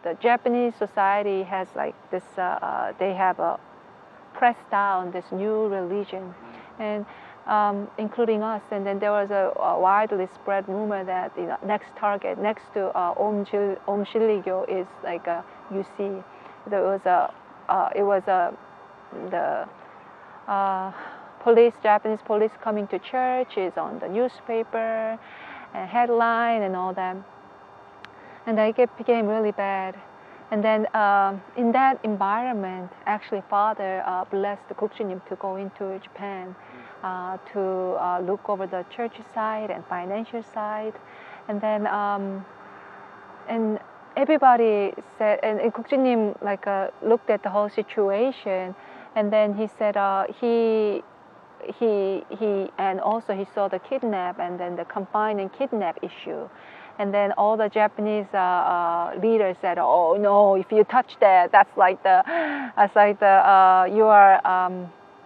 the Japanese society has like this. They have pressed down this new religion, and including us. And then there was a widely spread rumor that next target next to Om Shilligyo is like a UC. There was the Japanese police coming to church is on the newspaper, and headline and all that. And it became really bad. And then in that environment, actually, Father blessed Gukjunim to go into Japan to look over the church side and financial side. And then and everybody said, and Gukjunim like looked at the whole situation, and then he said he and also he saw the kidnap and then the confine and kidnap issue. And then all the Japanese leaders said, "Oh no! If you touch that, that's like the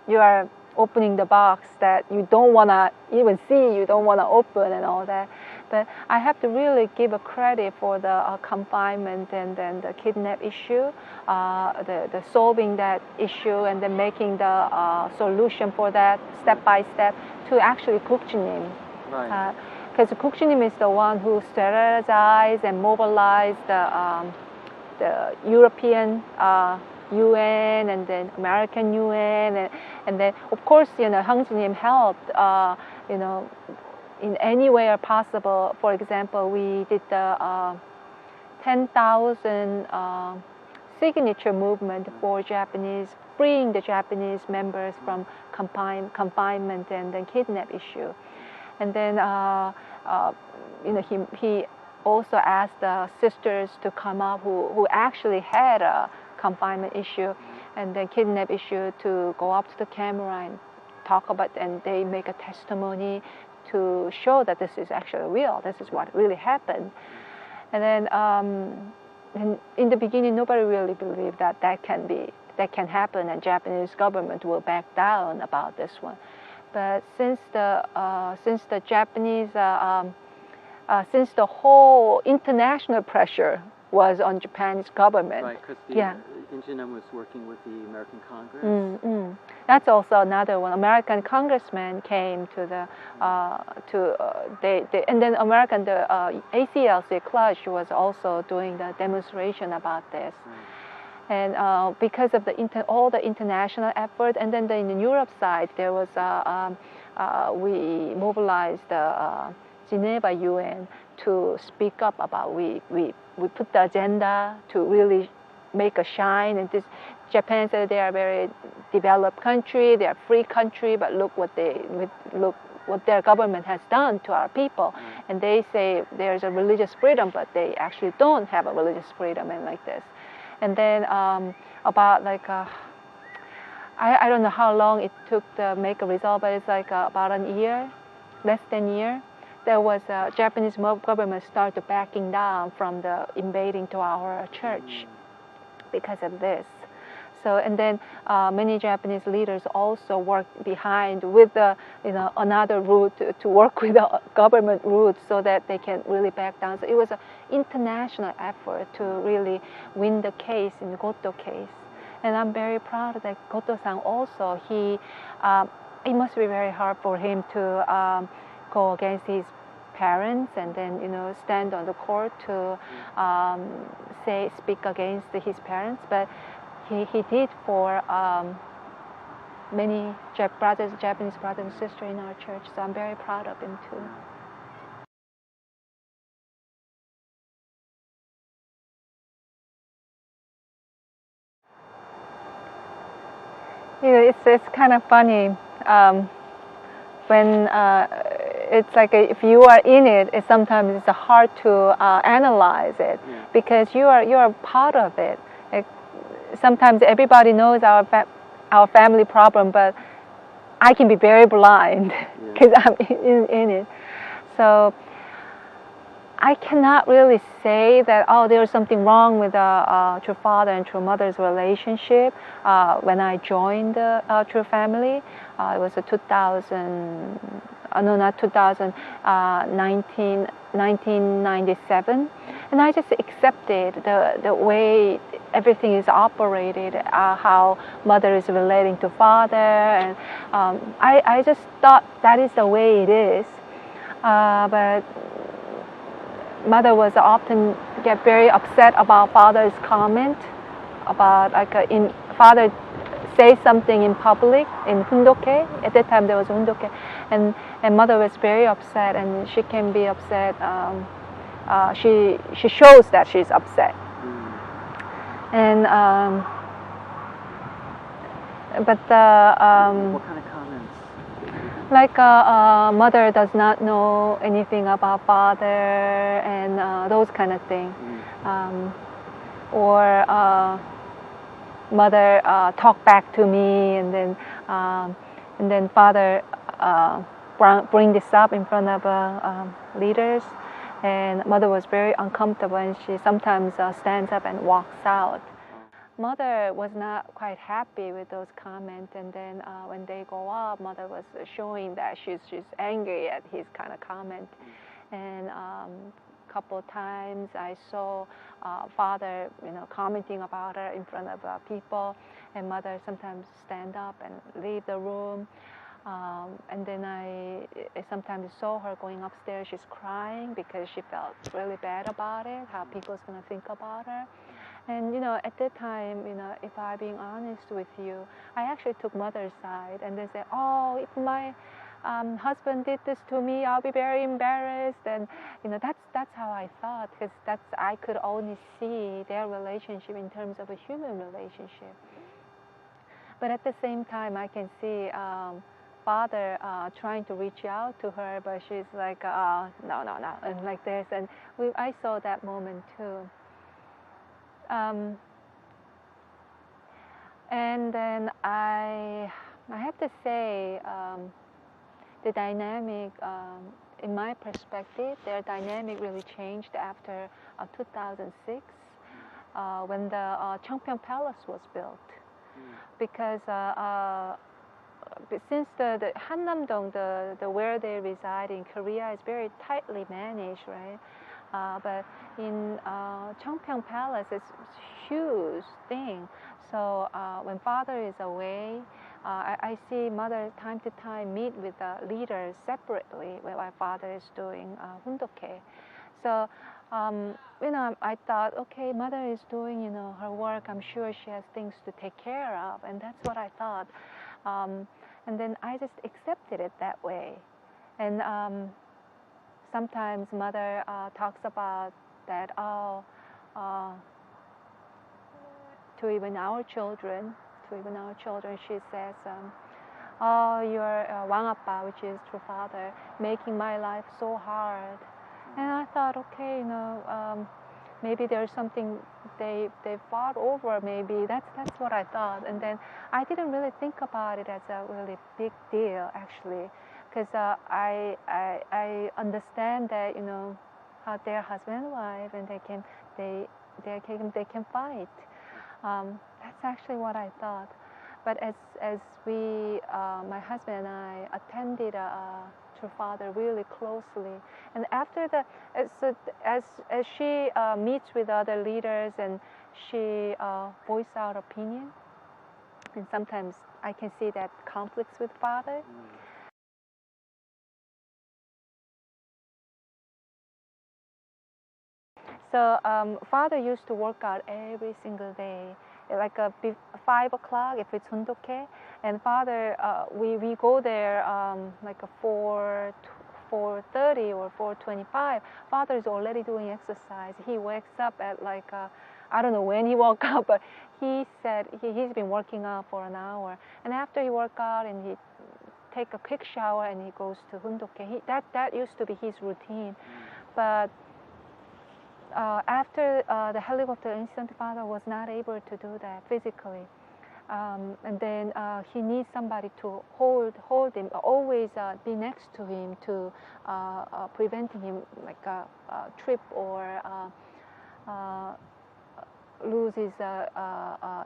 you are opening the box that you don't wanna even see, you don't wanna open and all that." But I have to really give a credit for the confinement and then the kidnap issue, the solving that issue and then making the solution for that step by step to actually Gukjunim. Right. Because Gukjunim is the one who strategized and mobilized the European UN and then American UN, and then of course Hyung helped in any way possible. For example, we did the 10,000 signature movement for Japanese, freeing the Japanese members from confinement and then kidnap issue. And then he also asked the sisters to come up who actually had a confinement issue and the kidnap issue to go up to the camera and talk about, and they make a testimony to show that this is actually real. This is what really happened. And then in the beginning, nobody really believed that can happen, and Japanese government will back down about this one. But since the Japanese, since the whole international pressure was on Japan's government, right? Because the Incheon was working with the American Congress. That's also another one. American congressman came to the and then the ACLC Clutch was also doing the demonstration about this. And because of all the international effort, and then in the Europe side, there was we mobilized the Geneva UN to speak up about we put the agenda to really make a shine. And this Japan said they are a very developed country, they are a free country, but look what their government has done to our people. And they say there's a religious freedom, but they actually don't have a religious freedom and like this. And then about like I don't know how long it took to make a result, but it's like about a year, less than a year. There was Japanese government started backing down from the invading to our church because of this. So and then many Japanese leaders also worked behind with the another route to work with the government route so that they can really back down. So it was an international effort to really win the case in the Goto case. And I'm very proud that Goto-san also, it must be very hard for him to go against his parents and then stand on the court to speak against his parents, but he did for many Japanese brothers and sisters in our church. So I'm very proud of him too. It's kind of funny when it's like if you are in it, sometimes it's hard to analyze it because you are part of it. Sometimes everybody knows our family problem, but I can be very blind because I'm in it. So I cannot really say that there's something wrong with True Father and True Mother's relationship. When I joined the True Family, it was 1997. and I just accepted the way everything is operated, how mother is relating to father, and I just thought that is the way it is. But mother was often get very upset about father's comment about father say something in public in hundoke. At that time there was hundoke, and mother was very upset, and she can be upset. She shows that she's upset, and but what kind of comments? Like mother does not know anything about father, and those kind of things, or mother talk back to me, and then father bring this up in front of leaders, and mother was very uncomfortable, and she sometimes stands up and walks out. Mother was not quite happy with those comments, and then when they go up, mother was showing that she's angry at his kind of comment, and couple of times I saw father, commenting about her in front of people, and mother sometimes stand up and leave the room. And then I sometimes saw her going upstairs. She's crying because she felt really bad about it, how people's gonna think about her. And at that time, if I'm being honest with you, I actually took mother's side, and they said, "Oh, if my husband did this to me, I'll be very embarrassed." And that's how I thought, because I could only see their relationship in terms of a human relationship. But at the same time, I can see father trying to reach out to her, but she's like, no, and like this. And I saw that moment too. And then I have to say, the dynamic, in my perspective, their dynamic really changed after 2006, when the Cheongpyeong Palace was built. Because since the Hannam-dong, the where they reside in Korea, is very tightly managed, right? But in Cheongpyeong Palace, it's a huge thing. So when father is away, I see mother time to time meet with the leaders separately while father is doing hundoke. So I thought, okay, mother is doing her work. I'm sure she has things to take care of, and that's what I thought. And then I just accepted it that way. And sometimes mother talks about that, to even our children, she says, "Oh, you're Wangappa," which is true father, making my life so hard. And I thought, okay, maybe there's something they fought over. Maybe that's what I thought. And then I didn't really think about it as a really big deal, actually, because I understand that how they're husband and wife, and they can fight. That's actually what I thought. But as we, my husband and I, attended to father really closely, and after as she meets with other leaders, and she voice out opinion, and sometimes I can see that conflicts with father. So father used to work out every single day, like 5 o'clock if it's hundoke, and father, we go there like a 4:30 or 4:25. Father is already doing exercise. He wakes up at like I don't know when he woke up, but he said he's been working out for an hour, and after he work out and he take a quick shower and he goes to hundoke. That used to be his routine, but after the helicopter incident, father was not able to do that physically, and then he needs somebody to hold him, always be next to him, to preventing him like a trip or lose his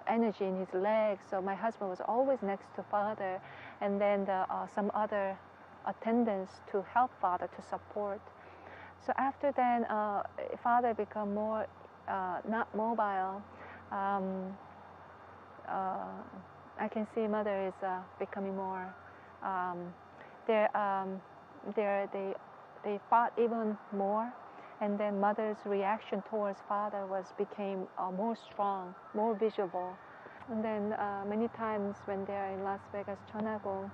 energy in his legs. So my husband was always next to father, and then some other attendants to help father to support. So after then, father become more not mobile. I can see mother is becoming more. They fought even more, and then mother's reaction towards father became more strong, more visible. And then many times when they are in Las Vegas, 전화고,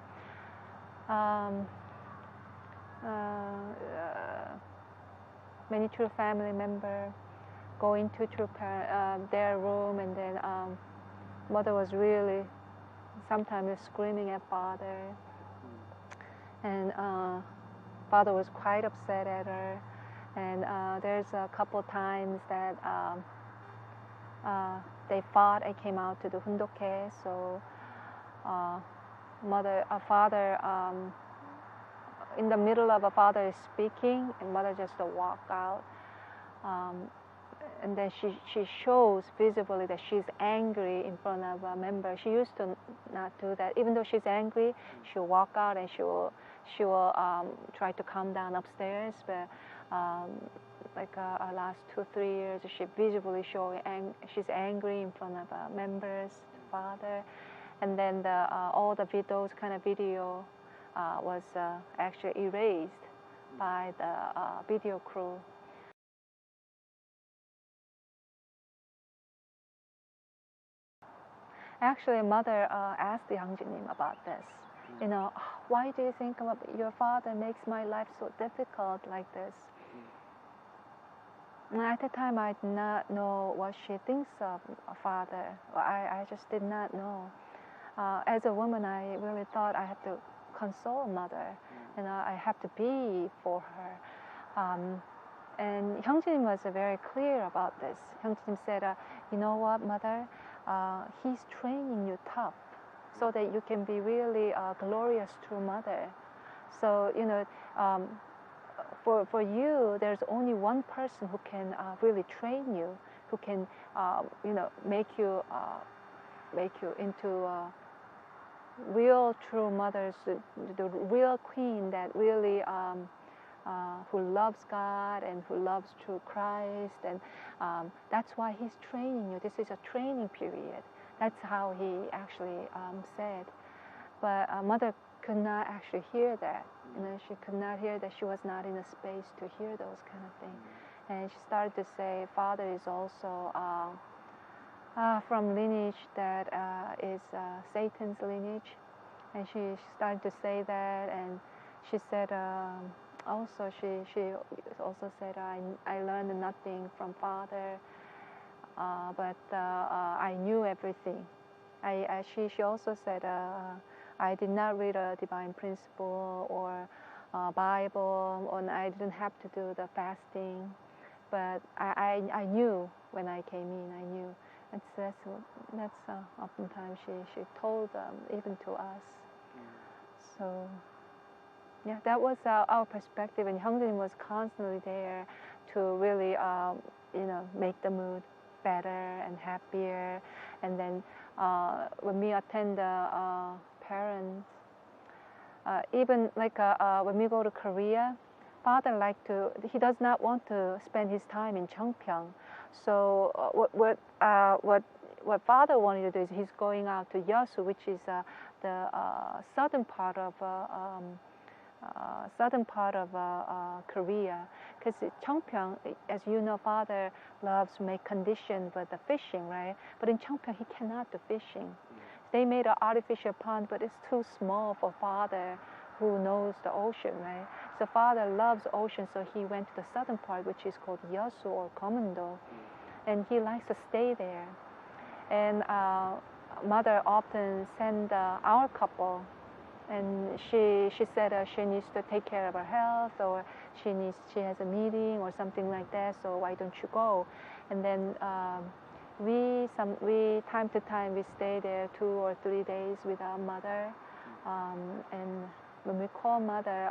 many true family member go into their room, and then mother was really sometimes screaming at father, and father was quite upset at her. And there's a couple times that they fought and came out to the hundoke. So father, in the middle of a father is speaking, and mother just walk out. And then she shows visibly that she's angry in front of a member. She used to not do that. Even though she's angry, she'll walk out and she will try to calm down upstairs. But like last 2-3 years, she visibly showing she's angry in front of members, father. And then all the those kind of video was actually erased by the video crew. Actually, mother asked Hyung about this. You know, why do you think your father makes my life so difficult like this? And at the time, I did not know what she thinks of a father. I just did not know. As a woman, I really thought I had to console mother. You know, I have to be for her. And Hyung was very clear about this. Hyung said, you know what, mother? He's training you tough so that you can be really glorious true mother. So, you know, for you, there's only one person who can really train you, who can, you know, make you into real true mothers, the real queen that really who loves God and who loves true Christ, and that's why he's training you. This is a training period. That's how he actually said. But mother could not actually hear that. You know, she could not hear that. She was not in a space to hear those kind of things. And she started to say, father is also from lineage that is Satan's lineage. And she started to say that, and she said, also she also said, I learned nothing from father, but I knew everything. She also said, I did not read a divine principle or Bible, and I didn't have to do the fasting, but I knew when I came in. I knew. That's oftentimes she told even to us. So yeah, that was our perspective, and Hyung was constantly there to really you know, make the mood better and happier. And then when we attend the parents, even like when we go to Korea, father he does not want to spend his time in Cheongpyeong. So what father wanted to do is he's going out to Yeosu, which is the southern part of Korea, because Cheongpyeong, as you know, father loves to make conditions with the fishing, right? But in Cheongpyeong, he cannot do fishing. They made an artificial pond, but it's too small for father who knows the ocean, right? So father loves ocean, so he went to the southern part, which is called Yeosu or Gomendo, and he likes to stay there. And mother often send our couple, and she said she needs to take care of her health, or she has a meeting or something like that, so why don't you go? And then we time to time we stay there 2 or 3 days with our mother, and when we call mother,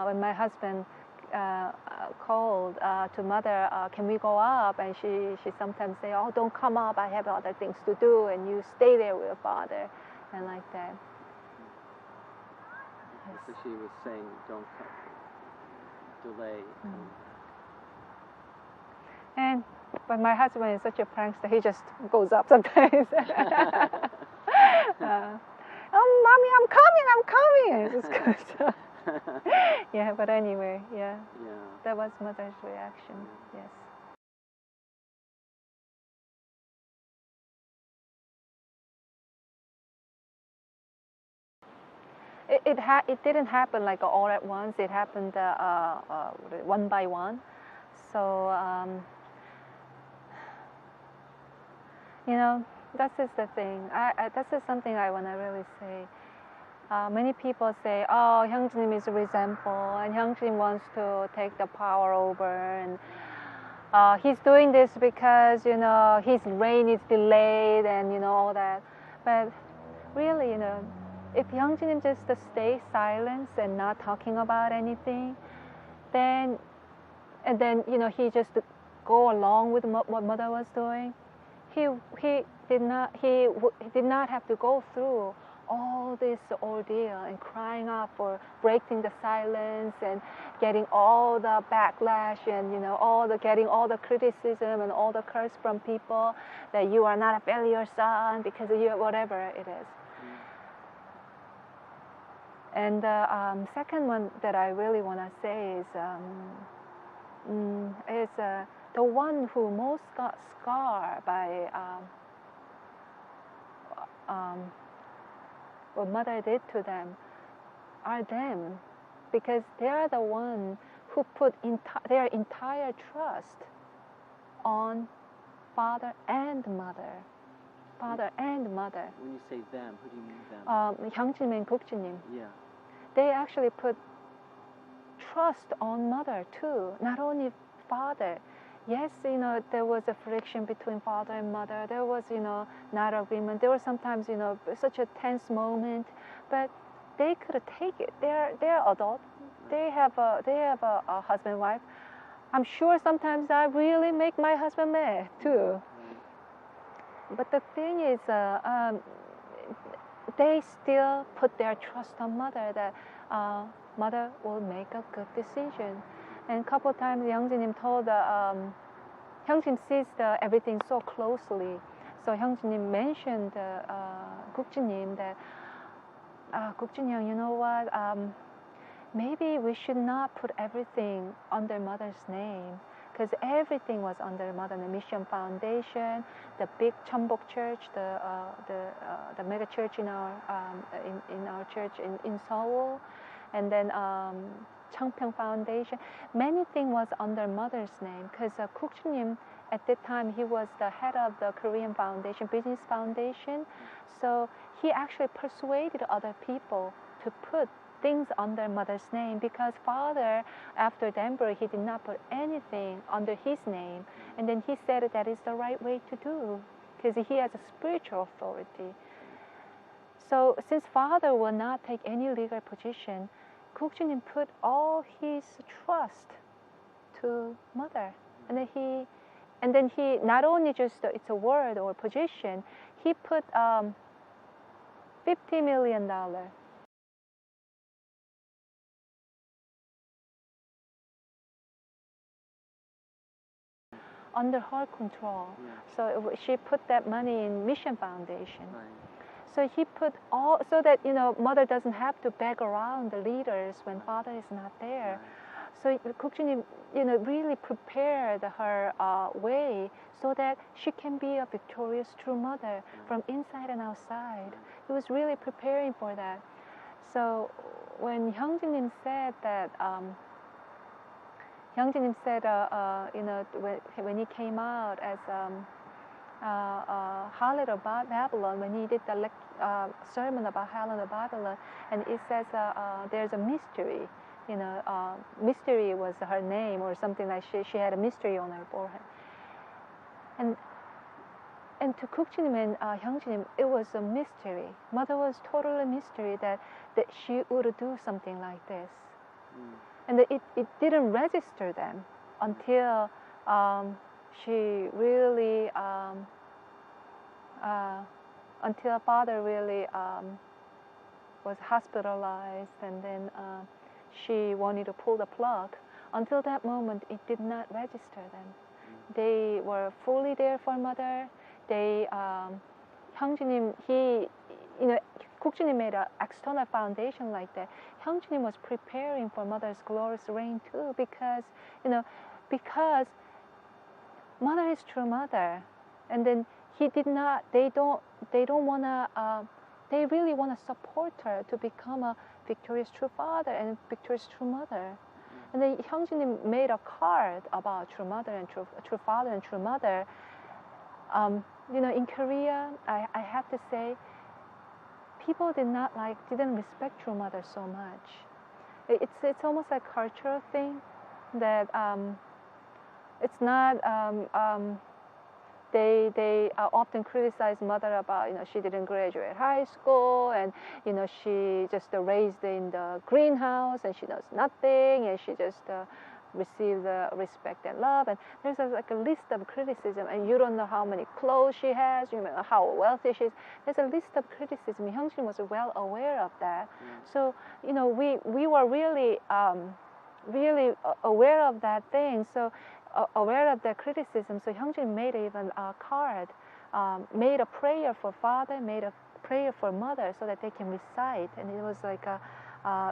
when my husband called to mother, can we go up? And she sometimes say, oh, don't come up, I have other things to do, and you stay there with your father, and like that. So she was saying, don't come. delay coming back. But my husband is such a prankster. He just goes up sometimes. Oh, mommy, I'm coming. It just goes. Yeah, but anyway, yeah. That was mother's reaction. Yes. It didn't happen like all at once. It happened one by one. So you know, this is the thing. This is something I want to really say. Many people say, "Oh, Hyung is resentful, and Hyung wants to take the power over, and he's doing this because his reign is delayed, and all that." But really, if Hyung just stay silent and not talking about anything, then he just go along with what mother was doing. He did not have to go through all this ordeal and crying out for breaking the silence and getting all the backlash and getting all the criticism and all the curse from people that you are not a failure son because of you, whatever it is. And the second one that I really want to say is the one who most got scarred by what mother did to them are them, because they are the one who put their entire trust on father and mother. Father and mother. When you say them, who do you mean them? Hyung and Gukjinim. Yeah. They actually put trust on mother too, not only father. Yes, there was a friction between father and mother. There was, not agreement. There was sometimes, such a tense moment, but they could take it. They're adult. They have a husband and wife. I'm sure sometimes I really make my husband mad too. But the thing is, they still put their trust on mother, that mother will make a good decision. And a couple of times, Hyung told Hyung sees everything so closely. So Hyung mentioned Gukjinim that Gukjinim, you know what? Maybe we should not put everything under mother's name, because everything was under mother. The Mission Foundation, the big Cheonbok Church, the mega church in our church in Seoul, and then Changpyeong Foundation. Many things was under mother's name, because Gukjinim at that time, he was the head of the Korean Foundation, Business Foundation. So he actually persuaded other people to put things under mother's name, because father, after Denver, he did not put anything under his name. And then he said that is the right way to do, because he has a spiritual authority. So since father will not take any legal position, Gukjinim put all his trust to mother. And then he not only just it's a word or position, he put $50 million under her control. So she put that money in Mission Foundation. So he put all, so that mother doesn't have to beg around the leaders when father is not there. So Gukjinim, really prepared her way so that she can be a victorious true mother from inside and outside. He was really preparing for that. So when Hyung said that, when he came out as Harlot of Babylon, when he did the sermon about Harlot of Babylon, and it says there's a mystery. Mystery was her name, or something like she had a mystery on her forehead. And to Gukjinim and Hyung, it was a mystery. Mother was totally a mystery that she would do something like this. And it didn't register them until she really, until father really was hospitalized, and then she wanted to pull the plug until that moment, it did not register them. They were fully there for mother. They, 형제님, 국주님 made an external foundation like that. 형제님 was preparing for mother's glorious reign too, because mother is true mother, and then they really want to support her to become a victorious true father and victorious true mother. And then 형제님 made a card about true mother and true father and true mother. In Korea, I have to say, people didn't respect true mother so much. It's almost like a cultural thing that it's not. They often criticize mother about she didn't graduate high school, and she just raised in the greenhouse and she knows nothing, and she just received the respect and love, and there's a list of criticism, and you don't know how many clothes she has, you don't know how wealthy she is. There's a list of criticism. Hyung was well aware of that. So we were really aware of that thing. So aware of the criticism. So Hyung made even a card, made a prayer for father, made a prayer for mother, so that they can recite. And it was like a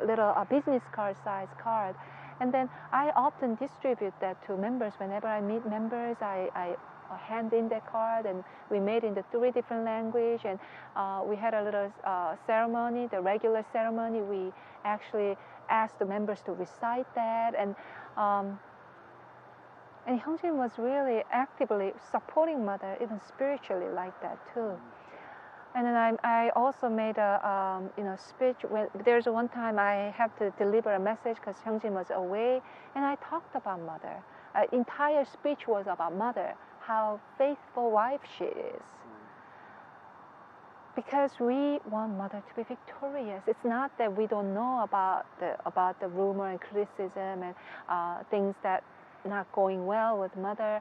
little business card size card. And then I often distribute that to members. Whenever I meet members, I hand in that card, and we made it in the 3 different languages. And we had a little ceremony, the regular ceremony. We actually asked the members to recite that. And Hyung was really actively supporting mother, even spiritually, like that too. And then I also made a speech. There's one time I have to deliver a message because Hyung was away, and I talked about mother. Entire speech was about mother, how faithful wife she is. Because we want mother to be victorious. It's not that we don't know about the rumor and criticism and things that not going well with mother,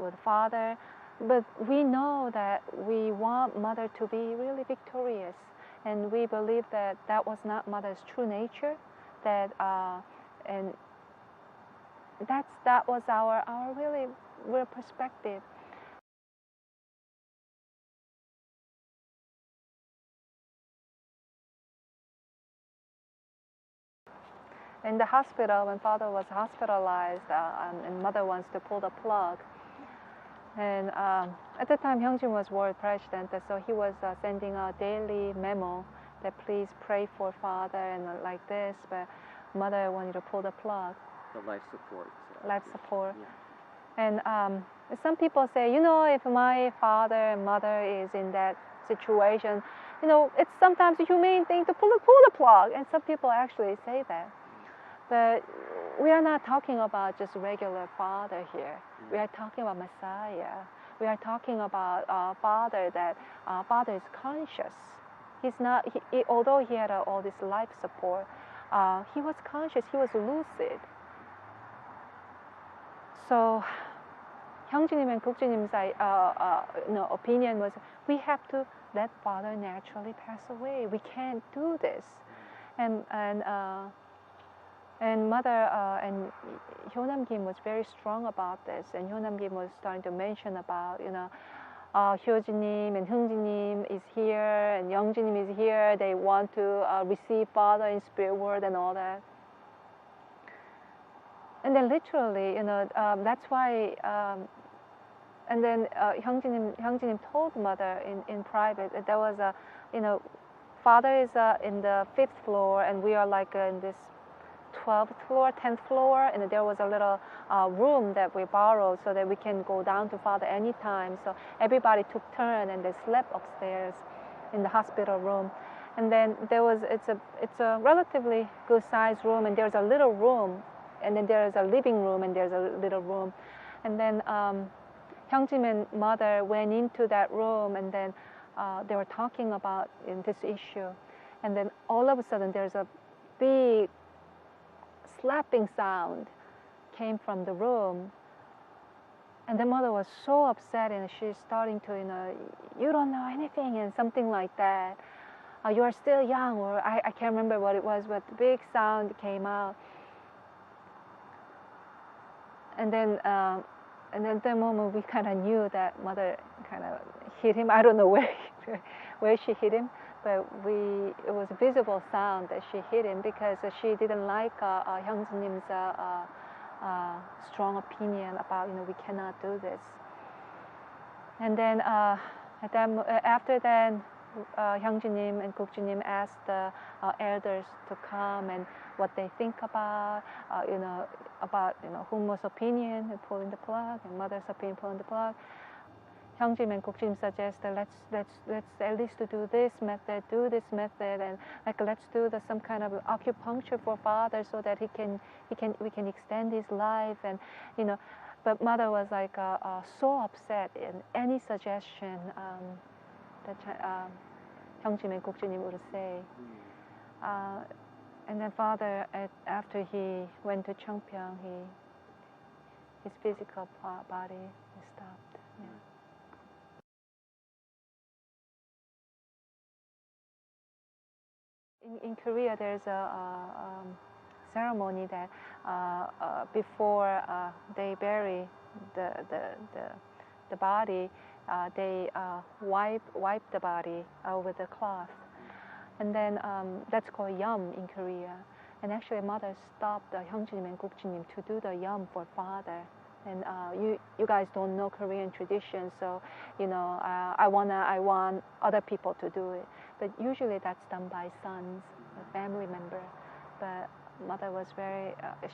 with father, but we know that we want mother to be really victorious, and we believe that that was not mother's true nature, and that was our really real perspective. In the hospital, when father was hospitalized, and mother wants to pull the plug. And at the time, Hyung was world president, so he was sending a daily memo that please pray for father and like this, but mother wanted to pull the plug. The life support. Life support. Yeah. And some people say, if my father and mother is in that situation, it's sometimes a humane thing to pull the plug. And some people actually say that. But we are not talking about just regular father here. We are talking about Messiah. We are talking about father that father is conscious. He's not. Although he had all this life support, he was conscious. He was lucid. So, 형제님 and 국주님's opinion was we have to let father naturally pass away. We can't do this, and mother and Yeonah Kim was very strong about this, and Yeonah Kim was starting to mention about Hyojinim and Hungjinim is here, and Youngjinim is here. They want to receive father in spirit world and all that. And then literally, that's why. And then Hyungjinim told mother in private that there was father is in the 5th floor, and we are like in this 12th floor, 10th floor, and there was a little room that we borrowed so that we can go down to father anytime. So everybody took turn, and they slept upstairs in the hospital room. And then it's a relatively good sized room, and there's a little room, and then there's a living room, and there's a little room. And then Hyungjin and mother went into that room, and then they were talking about this issue. And then all of a sudden there's a big slapping sound came from the room, and the mother was so upset, and she's starting to you don't know anything and something like that, you are still young, or I can't remember what it was, but the big sound came out. and then at that moment we kind of knew that mother kind of hit him. I don't know where she hit him, but it was a visible sound that she hit him because she didn't like Hyung's strong opinion about we cannot do this. And then after that, Hyungjunim and Gukjunim asked the elders to come and what they think about Hummo's opinion and pulling the plug, and mother's opinion pulling the plug. Hyungjim and Gukjim suggested let's at least do this method, and let's do some kind of acupuncture for father so that we can extend his life, and But mother was so upset in any suggestion that Hyungjim and Gukjunim would say. And then father, after he went to Cheongpyeong, his physical body stopped. Yeah. In Korea, there's a ceremony that before they bury the body, they wipe the body with a cloth, and then that's called yum in Korea. And actually, mother stopped Hyungjunim and Gukjunim to do the yum for father. And you guys don't know Korean tradition, so I want other people to do it. But usually that's done by sons, a family member. But mother was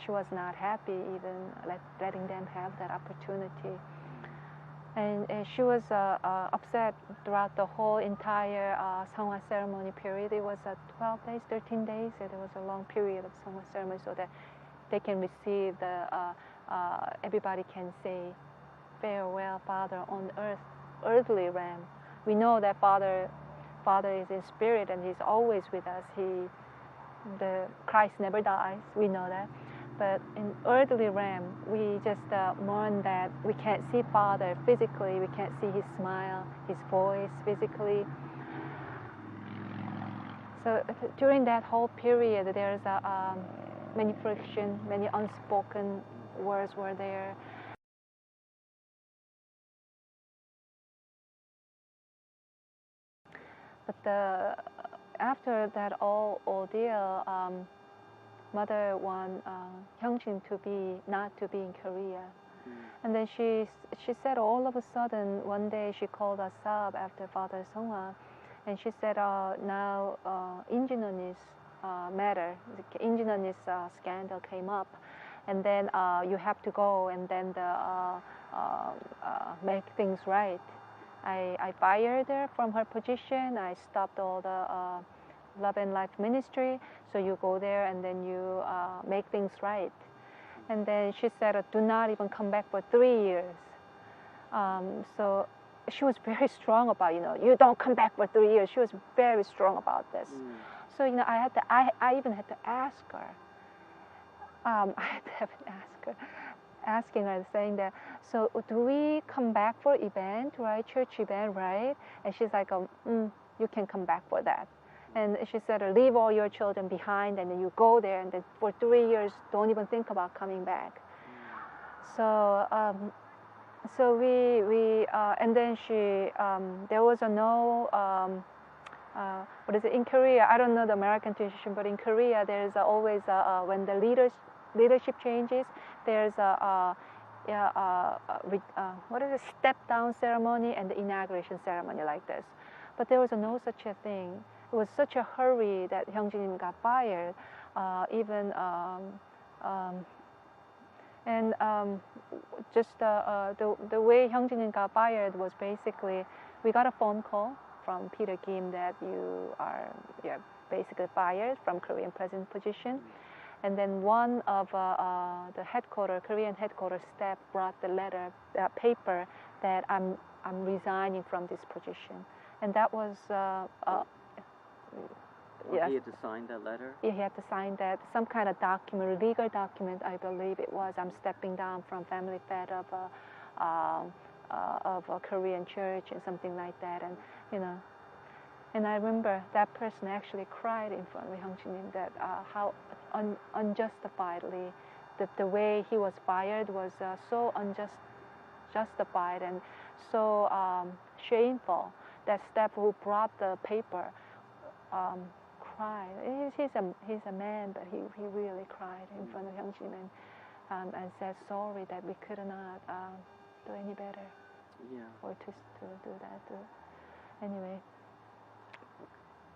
she was not happy even letting them have that opportunity. And she was upset throughout the whole entire Seonghwa ceremony period. It was 12 days, 13 days. There was a long period of Seonghwa ceremony so that they can receive everybody can say farewell, Father, on earthly realm. We know that Father is in spirit and He's always with us. The Christ never dies. We know that. But in earthly realm, we just mourn that we can't see Father physically. We can't see His smile, His voice physically. So during that whole period, there's many friction, many unspoken words were there. But after that ordeal, mother want Hyungjin not to be in Korea. And then she said all of a sudden one day she called us up after Father Seonghwa, and she said now Injinonis matter, Injinonis scandal came up, and then you have to go and then make things right. I fired her from her position. I stopped all the Love and Life ministry. So you go there and then you make things right. And then she said, do not even come back for 3 years. So she was very strong about, you don't come back for 3 years. She was very strong about this. So, I even had to ask her. Asking her, saying that, so do we come back for event, right? Church event, right? And she's like, you can come back for that. And she said, leave all your children behind, and then you go there, and then for 3 years, don't even think about coming back. So, and then there was what is it in Korea? I don't know the American tradition, but in Korea, there's always when the leadership changes, there's what is it, step down ceremony and the inauguration ceremony like this. But there was no such a thing. It was such a hurry that Hyungjin got fired. Just the way Hyungjin got fired was basically, we got a phone call from Peter Kim that you are basically fired from Korean president position. And then one of the Korean headquarters staff brought the paper that I'm resigning from this position. And that was yes. He had to sign that letter? Yeah, he had to sign that, some kind of document, legal document, I believe it was. I'm stepping down from family fed of a Korean church and something like that. And and I remember that person actually cried in front of Hyungjin that how unjustifiedly the way he was fired was so justified and so shameful that staff who brought the paper cried. He's a man, but he really cried in front of Hyung and said sorry that we could not do any better. Yeah. Or to do that. Anyway.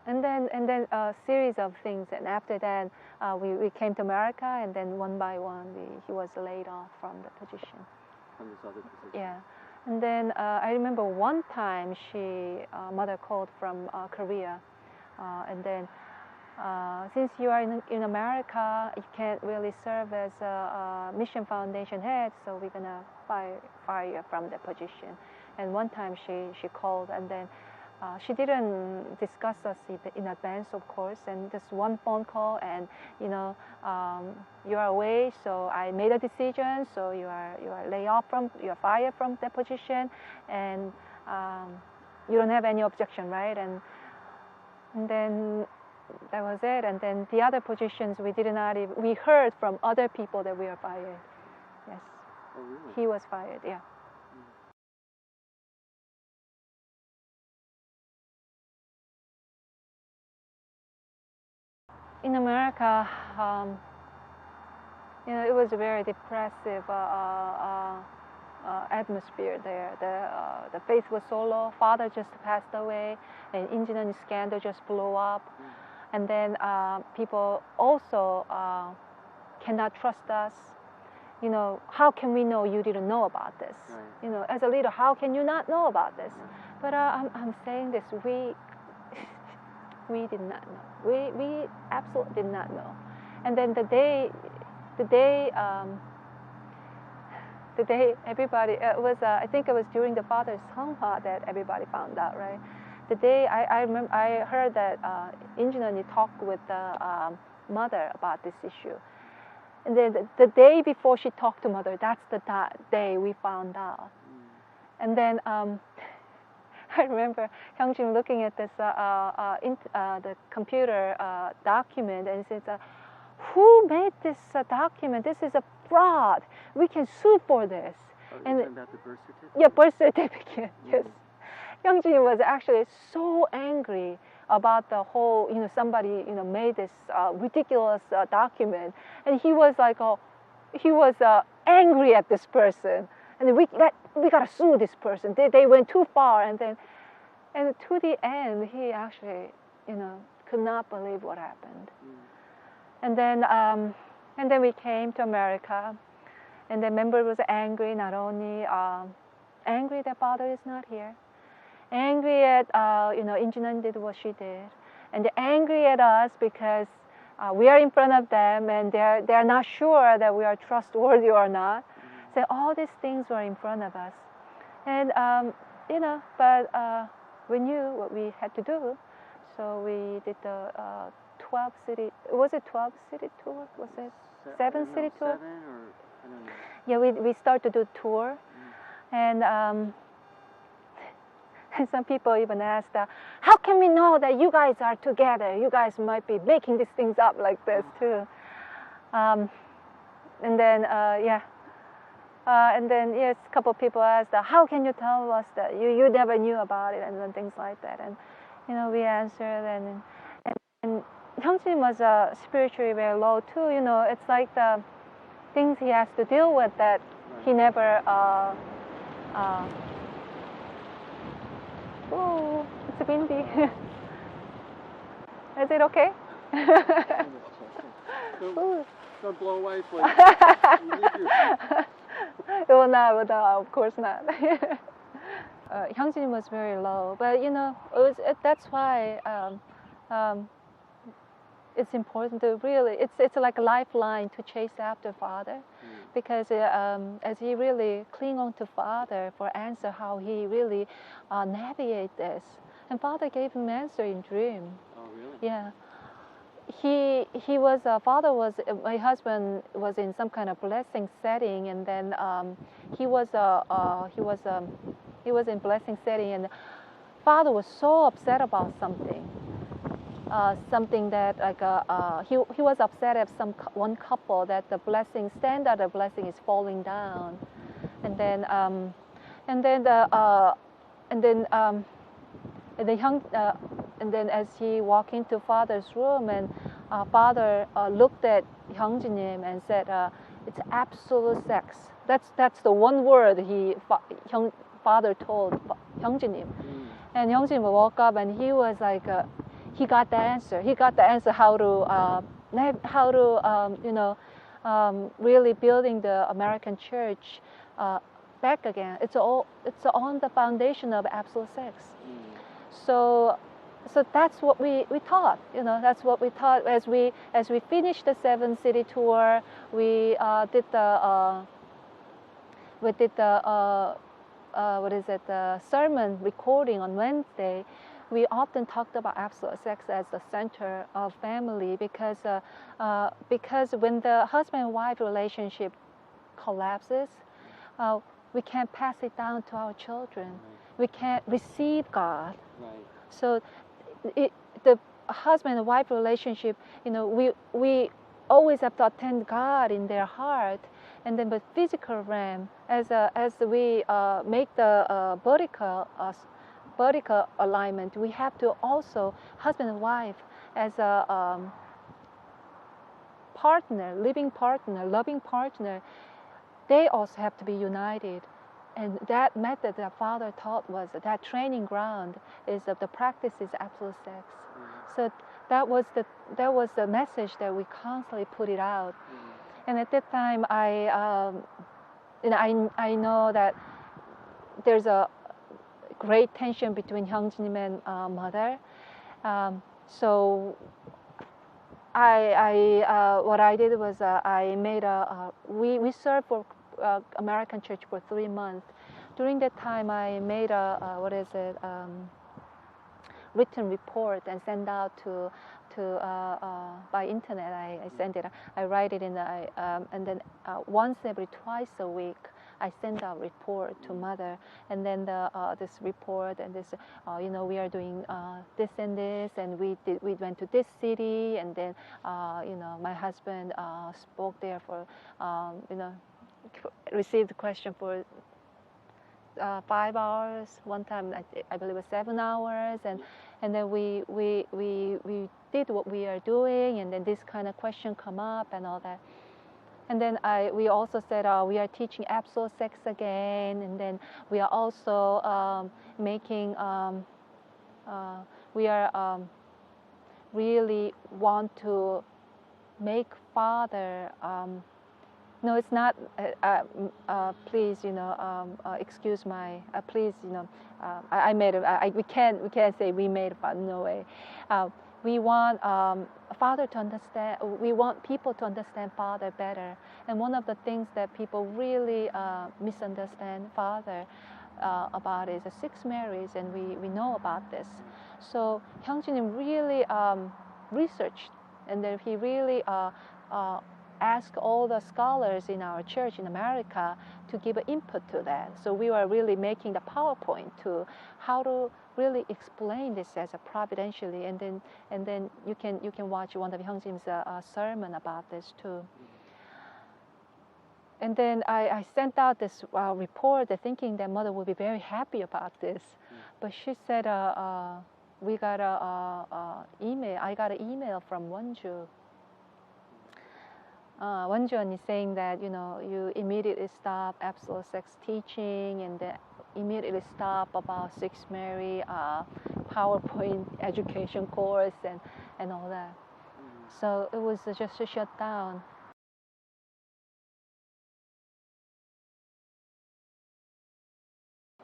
And then a series of things, and after that we came to America, and then one by one he was laid off from the position. From this other position. Yeah, and then I remember one time mother called from Korea, and then since you are in America, you can't really serve as a mission foundation head, so we're gonna fire you from the position. And one time she called, and then she didn't discuss us in advance, of course, and just one phone call, and you are away, so I made a decision, so you are you're fired from that position, and you don't have any objection, right? And then that was it. And then the other positions we heard from other people that we are fired. Yes. Oh, really? He was fired, yeah. In America, it was a very depressive atmosphere there. The faith was so low. Father just passed away, and engineering scandal just blew up. And then people also cannot trust us. How can we know you didn't know about this? Right. As a leader, how can you not know about this? But I'm saying this, we did not know. We absolutely did not know. And then the day everybody, I think it was during the father's Seonghwa that everybody found out, right? The day I remember, I heard that engineer talked with the mother about this issue. And then the day before she talked to mother, that's the day we found out. And then I remember Hyung looking at this the computer document, and he said, "Who made this document? This is a fraud. We can sue for this." Oh, and talking about the birth certificate? Yeah, birth certificate. Yes. Hyung was actually so angry about the whole, somebody, made this ridiculous document, and he was like, angry at this person, and we gotta sue this person. They went too far, and to the end, he actually, could not believe what happened. And then we came to America, and the member was angry, not only angry that father is not here, angry at engineer did what she did, and they're angry at us because we are in front of them, and they're not sure that we are trustworthy or not. So all these things were in front of us, and but we knew what we had to do, so we did the 12 city. Was it 12 city tour? Was it 7 city tour? 7 or I don't know. Yeah, we started to do tour, and some people even asked, how can we know that you guys are together? You guys might be making these things up like this too. And then yes, a couple of people asked, how can you tell us that you never knew about it, and then things like that. And we answered, and Hyung was spiritually very low too. It's like the things he has to deal with that he never. Oh, it's windy. Is it okay? Don't blow away, please. You leave your... It will not, of course not. Hyung was very low, but that's why it's important to really, it's like a lifeline to chase after father, because as he really cling on to father for answer how he really navigate this, and father gave him answer in dream. Oh, really? Yeah. He was my husband was in some kind of blessing setting, and then he was in blessing setting, and father was so upset about something. something that like he was upset at one couple that the blessing standard of blessing is falling down, and then and then as he walked into father's room, and father looked at Hyungjinim and said, "It's absolute sex." That's the one word father told Hyungjinim. And Hyungjinim woke up and he was like, he got the answer. He got the answer how to really building the American church back again. It's on the foundation of absolute sex. So that's what we taught. That's what we taught as we finished the 7-city tour. We did the sermon recording on Wednesday. We often talked about absolute sex as the center of family because when the husband and wife relationship collapses, we can't pass it down to our children. Right. We can't receive God. Right. So the husband and wife relationship, we always have to attend God in their heart, and then the physical realm, as we make the vertical alignment, we have to also husband and wife as a partner, living partner, loving partner. They also have to be united. And that method that Father taught was that training ground is of the practice is absolute sex. So that was the message that we constantly put it out. And at that time, I know that there's a great tension between Hyungjinim and mother. So what I did was I made we served for American church for 3 months. During that time, I made a written report and sent out to by internet. I send it. I write it and then once every twice a week, I send out report to mother, and then this report and this, we are doing this and this, and we went to this city, and then my husband spoke there for received the question for 5 hours. One time I believe it was 7 hours, and then we did what we are doing, and then this kind of question come up and all that. And then we also said we are teaching absolute sex again, and then we are also making we are really want to make Father. No, it's not. Please, excuse my. Please, I made it. We can't say we made it. No way. We want Father to understand. We want people to understand Father better. And one of the things that people really misunderstand Father about is the 6 Marys, and we know about this. So Hyungjinim really researched, and then he really asked all the scholars in our church in America to give an input to that. So we were really making the PowerPoint to how to really explain this as a providentially, and then you can watch one of Hyungjin's sermon about this too. And then I sent out this report, thinking that mother would be very happy about this, but she said we got email. I got an email from Wonju. Wonju is saying that you immediately stop absolute sex teaching, and then immediately stop about 6 Mary PowerPoint education course and all that. So it was just shut down.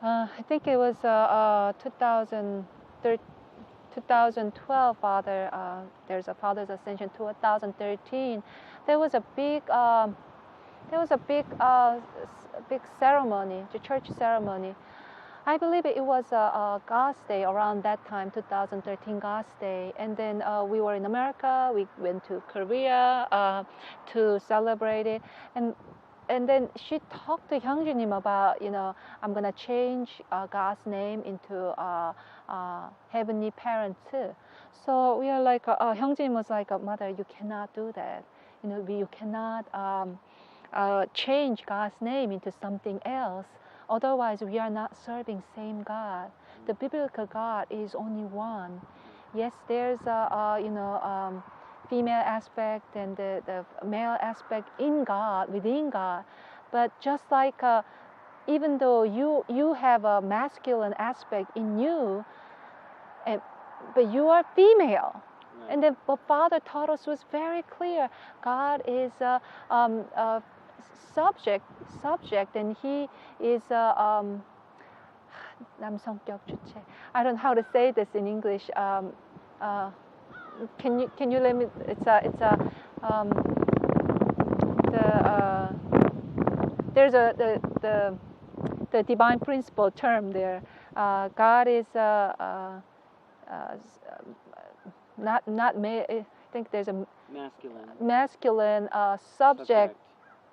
I think it was 2012, Father. There's a Father's Ascension 2013. There was a big ceremony, the church ceremony. I believe it was a God's Day around that time, 2013 God's Day. And then we were in America. We went to Korea to celebrate it. And then she talked to Hyungjinim about, I'm going to change God's name into Heavenly Parent too. So we are like, Hyungjin was like, mother, you cannot do that. You cannot change God's name into something else. Otherwise, we are not serving same God. The biblical God is only one. Yes, there's a female aspect and the male aspect in God, within God. But just like even though you have a masculine aspect in you, but you are female. Right. And then what Father taught us was very clear. God is a subject, and He is 남성격 주체. I don't know how to say this in English. Can you let me? There's the divine principle term there. God is not male. I think there's a masculine subject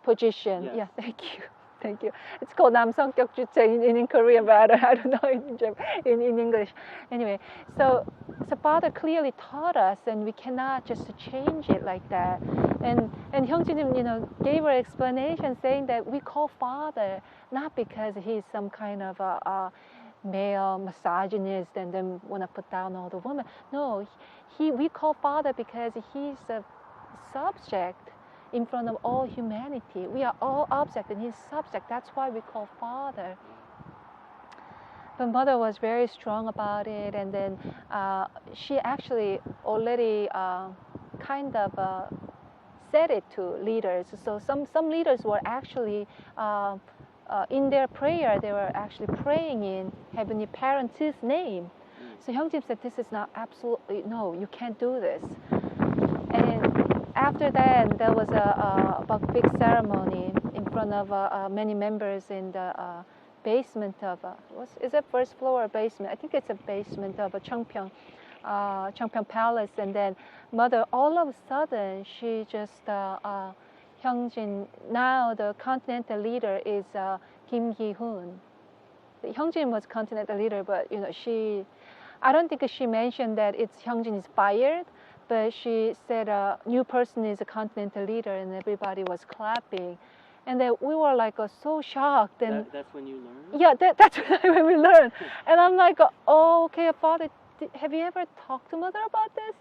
position. Yes. Yeah, thank you. It's called 남성격 주체 in Korean, but I don't know in English. Anyway, so Father clearly taught us, and we cannot just change it like that. And Hyungjin, gave her explanation saying that we call Father not because he's some kind of a male misogynist and then want to put down all the women. No, we call Father because he's a subject in front of all humanity. We are all object and he's subject. That's why we call Father. But Mother was very strong about it, and then she actually already kind of said it to leaders. So some leaders were actually in their prayer, they were actually praying in Heavenly Parent's name. So Hyungjin said, this is not absolutely, no, you can't do this. And after that, there was a big ceremony in front of many members in the basement of, is it first floor or basement? I think it's a basement of a Cheongpyeong Palace. And then Mother, all of a sudden, she just, Hyungjin, now the continental leader is Kim Gi-hoon. Hyungjin was continental leader, but I don't think she mentioned that Hyungjin is fired, but she said a new person is a continental leader, and everybody was clapping. And then we were like so shocked. And that's when you learned? Yeah, that's when we learned. And I'm like, oh, okay, Father, have you ever talked to Mother about this?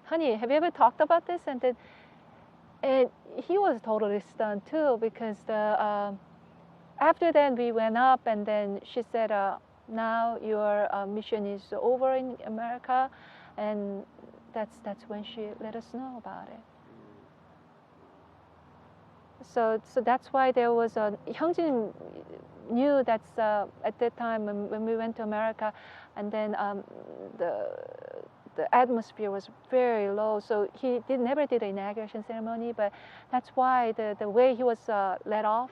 Honey, have you ever talked about this? And then he was totally stunned too, because after that we went up, and then she said, now your mission is over in America, and that's when she let us know about it. So that's why there was Hyungjin knew that's at that time when we went to America, and then the atmosphere was very low, so he never did the inauguration ceremony. But that's why the way he was laid off,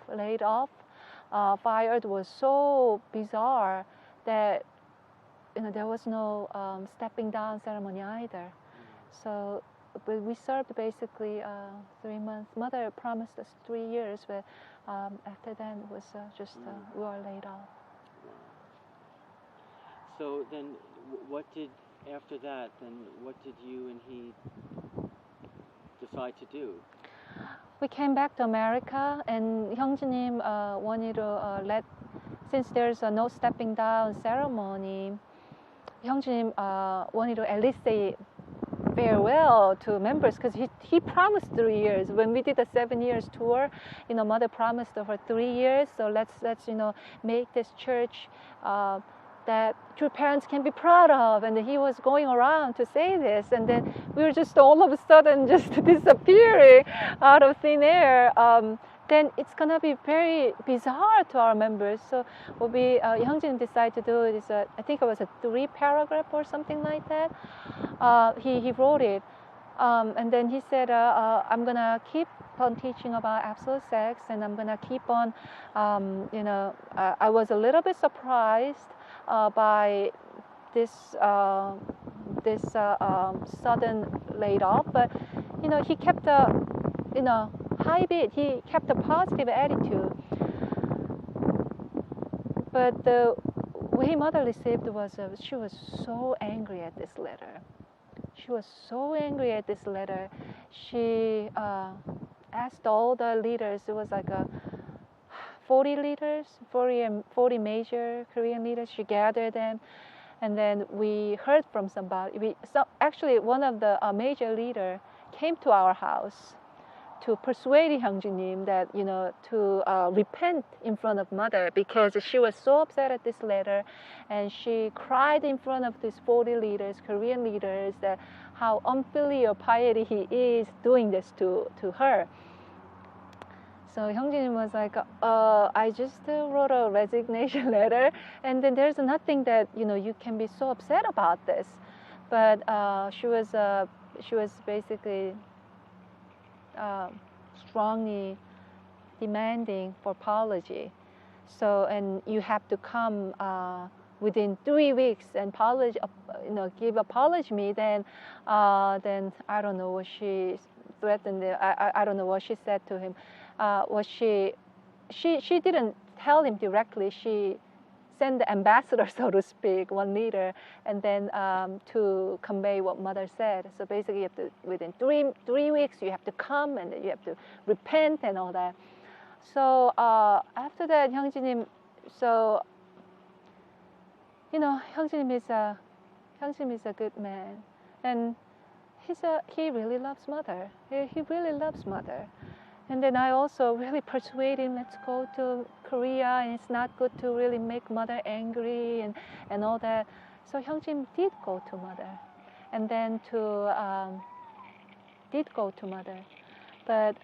fired, was so bizarre that there was no stepping down ceremony either. So, but we served basically 3 months. Mother promised us 3 years, but after that it was just we were laid off. So then, after that, what did you and he decide to do? We came back to America, and Hyungjinim wanted to since there's no stepping down ceremony, Hyungjinim wanted to at least say farewell to members, because he promised 3 years. When we did the 7 years tour, Mother promised for 3 years. So let's make this church that true parents can be proud of. And he was going around to say this, and then we were just all of a sudden just disappearing out of thin air. Then it's gonna be very bizarre to our members. So what Hyungjin decided to do is I think it was a 3-paragraph or something like that. He wrote it, and then he said, I'm gonna keep on teaching about absolute sex, and I'm gonna keep on. I was a little bit surprised by this sudden laid off, but he kept high bid. He kept a positive attitude. But way mother received was she was so angry at this letter. She was so angry at this letter. She asked all the leaders. It was like 40 leaders, 40 major Korean leaders. She gathered them, and then we heard from somebody. Actually, one of the major leader came to our house to persuade Hyung that to repent in front of mother, because she was so upset at this letter, and she cried in front of these 40 leaders, Korean leaders, that how unfilial piety he is doing this to her. So Hyung was like, I just wrote a resignation letter, and then there's nothing that you can be so upset about this. But she was basically strongly demanding for apology. So, and you have to come within 3 weeks and give apology me. Then I don't know what she threatened. I don't know what she said to him. She didn't tell him directly. She sent the ambassador, so to speak, one leader, and then to convey what mother said. So basically, you have to, within three weeks, you have to come and you have to repent and all that. So after that, Hyung is a good man, and he really loves mother. He really loves mother. And then I also really persuade him, let's go to Korea, and it's not good to really make mother angry and all that. So Hyung did go to mother, and then did go to mother. But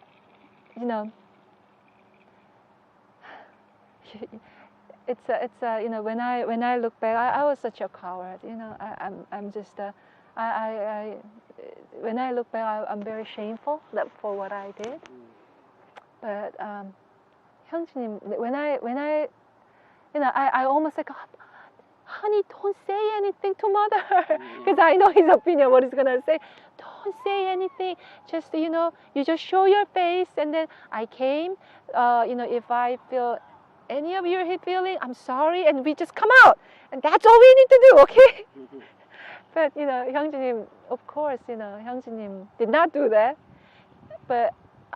it's when I look back, I was such a coward. I'm just when I look back, I'm very shameful for what I did. But Hyung, when I almost like, honey, don't say anything to mother, because I know his opinion, what he's gonna say. Don't say anything. Just you just show your face, and then I came. If I feel any of your feeling, I'm sorry, and we just come out, and that's all we need to do, okay? But Hyung, of course, Hyung did not do that. But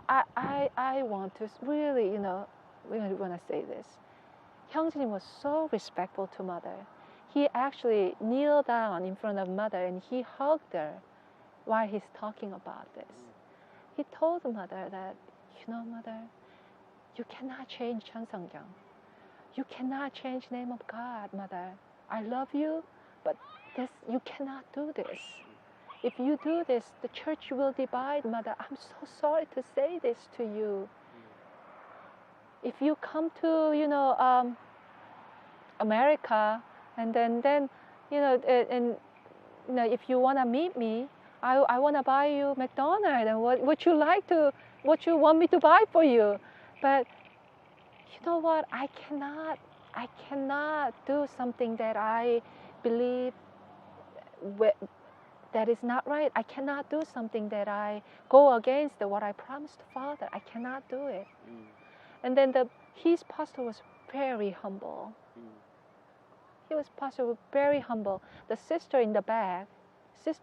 I want to really, we want to say this. Hyung was so respectful to mother. He actually kneeled down in front of mother and he hugged her while he's talking about this. He told mother that, mother, you cannot change Cheonseongjang. You cannot change name of God, mother. I love you, but you cannot do this. If you do this, the church will divide, mother. I'm so sorry to say this to you. If you come to, America, and then if you want to meet me, I want to buy you McDonald's and what you want me to buy for you. But you know what? I cannot do something that I believe that is not right. I cannot do something that I go against what I promised Father. I cannot do it. And then his pastor was very humble. He was pastor very humble. The sister in the back,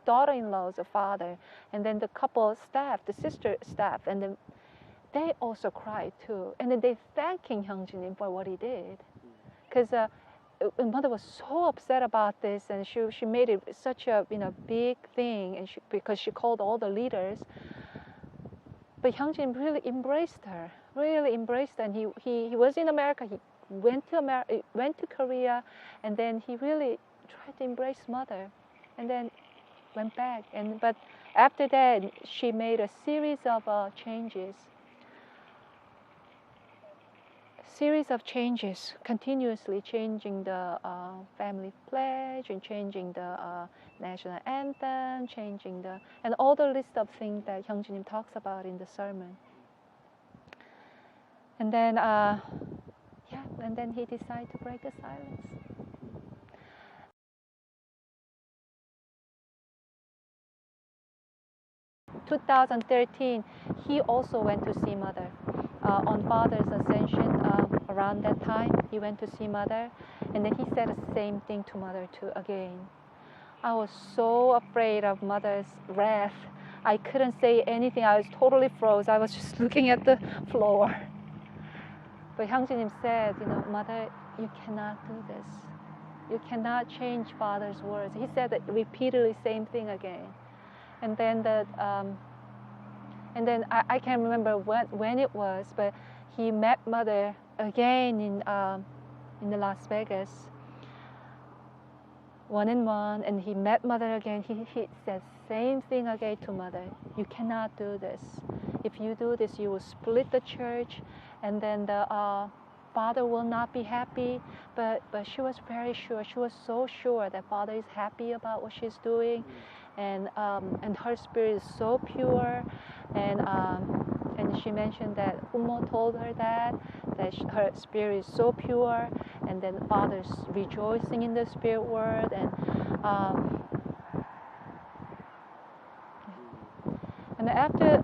daughter-in-law's father, and then the couple staff, the sister staff, and then they also cried too. And then they thanking Hyung for what he did, because mother was so upset about this, and she made it such a big thing, and because she called all the leaders. But Hyung really embraced her, and he was in America. He went to Korea, and then he really tried to embrace mother, and then went back. But after that, she made a series of changes, continuously changing the family pledge and changing the national anthem, and all the list of things that Hyung talks about in the sermon. And then, and then he decided to break the silence. In 2013, he also went to see mother. on Father's ascension, around that time, he went to see Mother, and then he said the same thing to Mother too again. I was so afraid of Mother's wrath. I couldn't say anything. I was totally froze. I was just looking at the floor. But Hyungjinim said, Mother, you cannot do this. You cannot change Father's words. He said that repeatedly, same thing again. And then I can't remember when it was, but he met Mother again in the Las Vegas, one-on-one, and he met Mother again. He said same thing again to Mother. You cannot do this. If you do this, you will split the church, and then the Father will not be happy. But she was very sure. She was so sure that Father is happy about what she's doing, and her spirit is so pure, and she mentioned that Humo told her that her spirit is so pure, and then Father's rejoicing in the spirit world, and after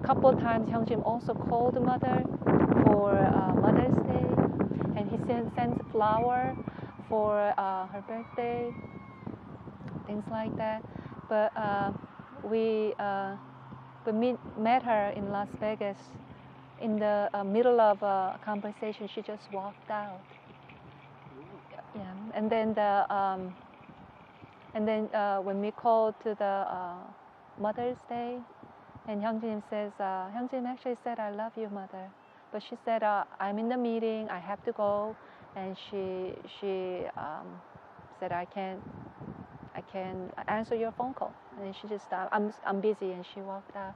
couple of times Hyungjin also called Mother for Mother's Day, and he sends flower for her birthday, things like that. But we met her in Las Vegas. In the middle of a conversation, she just walked out. Yeah, and then when we called to the Mother's Day, and Hyungjin says, Hyungjin actually said, "I love you, Mother," but she said, "I'm in the meeting. I have to go," and she said, "I can't answer your phone call," and she just, I'm busy, and she walked out.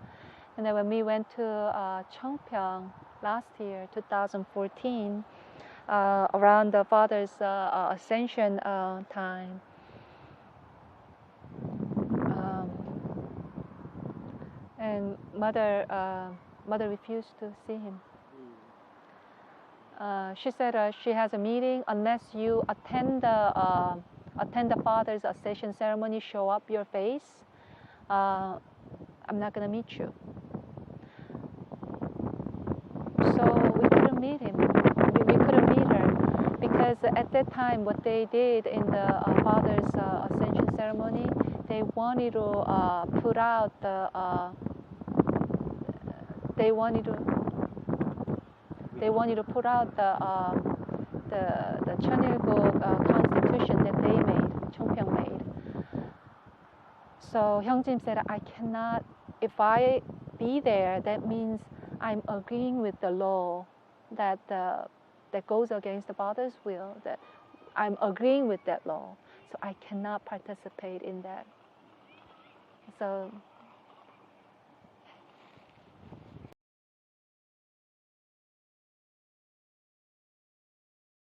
And then when we went to Cheongpyeong last year, 2014, around the Father's ascension time, and Mother refused to see him. She said she has a meeting. Unless you attend the Father's ascension ceremony, show up your face, I'm not gonna meet you. So we couldn't meet him. We couldn't meet her because at that time, what they did in the Father's ascension ceremony, they wanted to put out the they wanted to put out the Cheonilguk constitution that they made, Cheongpyeong made. So Hyungjin said, I cannot, if I be there, that means I'm agreeing with the law that goes against the Father's will, that I'm agreeing with that law. So I cannot participate in that. So